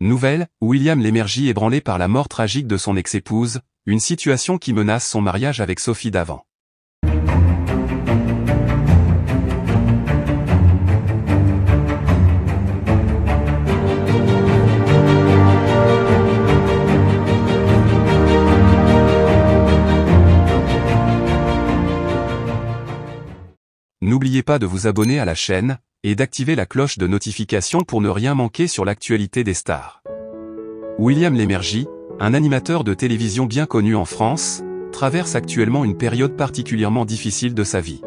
Nouvelle, William Lémergie ébranlé par la mort tragique de son ex-épouse, une situation qui menace son mariage avec Sophie Davant. N'oubliez pas de vous abonner à la chaîne, et d'activer la cloche de notification pour ne rien manquer sur l'actualité des stars. William Lémergie, un animateur de télévision bien connu en France, traverse actuellement une période particulièrement difficile de sa vie.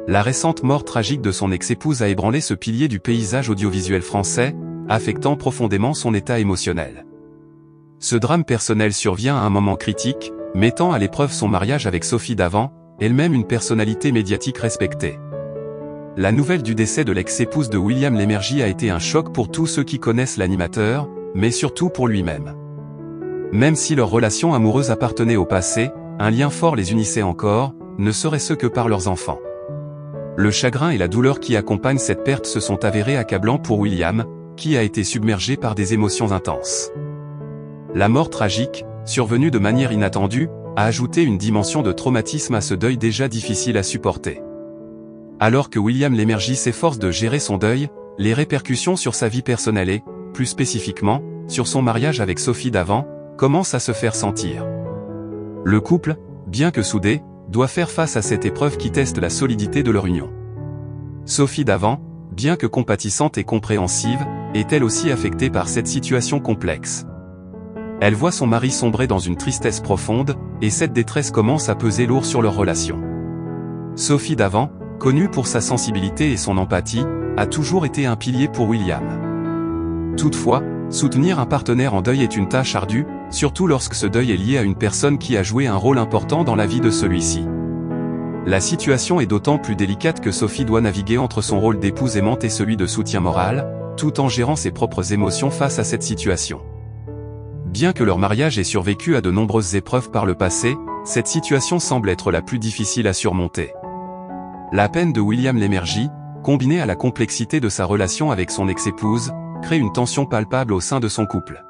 La récente mort tragique de son ex-épouse a ébranlé ce pilier du paysage audiovisuel français, affectant profondément son état émotionnel. Ce drame personnel survient à un moment critique, mettant à l'épreuve son mariage avec Sophie Davant, elle-même une personnalité médiatique respectée. La nouvelle du décès de l'ex-épouse de William Lémergie a été un choc pour tous ceux qui connaissent l'animateur, mais surtout pour lui-même. Même si leur relation amoureuse appartenait au passé, un lien fort les unissait encore, ne serait-ce que par leurs enfants. Le chagrin et la douleur qui accompagnent cette perte se sont avérés accablants pour William, qui a été submergé par des émotions intenses. La mort tragique, survenue de manière inattendue, a ajouté une dimension de traumatisme à ce deuil déjà difficile à supporter. Alors que William Lémergie s'efforce de gérer son deuil, les répercussions sur sa vie personnelle et, plus spécifiquement, sur son mariage avec Sophie Davant, commencent à se faire sentir. Le couple, bien que soudé, doit faire face à cette épreuve qui teste la solidité de leur union. Sophie Davant, bien que compatissante et compréhensive, est elle aussi affectée par cette situation complexe. Elle voit son mari sombrer dans une tristesse profonde, et cette détresse commence à peser lourd sur leur relation. Sophie Davant, connue pour sa sensibilité et son empathie, a toujours été un pilier pour William. Toutefois, soutenir un partenaire en deuil est une tâche ardue, surtout lorsque ce deuil est lié à une personne qui a joué un rôle important dans la vie de celui-ci. La situation est d'autant plus délicate que Sophie doit naviguer entre son rôle d'épouse aimante et celui de soutien moral, tout en gérant ses propres émotions face à cette situation. Bien que leur mariage ait survécu à de nombreuses épreuves par le passé, cette situation semble être la plus difficile à surmonter. La peine de William Lémergie, combinée à la complexité de sa relation avec son ex-épouse, crée une tension palpable au sein de son couple.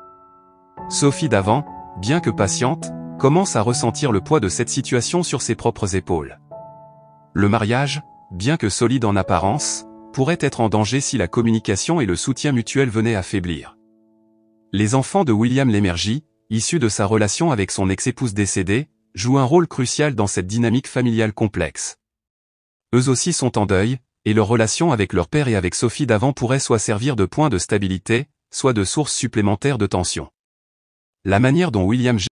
Sophie Davant, bien que patiente, commence à ressentir le poids de cette situation sur ses propres épaules. Le mariage, bien que solide en apparence, pourrait être en danger si la communication et le soutien mutuel venaient à faiblir. Les enfants de William Lémergie, issus de sa relation avec son ex-épouse décédée, jouent un rôle crucial dans cette dynamique familiale complexe. Eux aussi sont en deuil, et leur relation avec leur père et avec Sophie Davant pourrait soit servir de point de stabilité, soit de source supplémentaire de tension. La manière dont William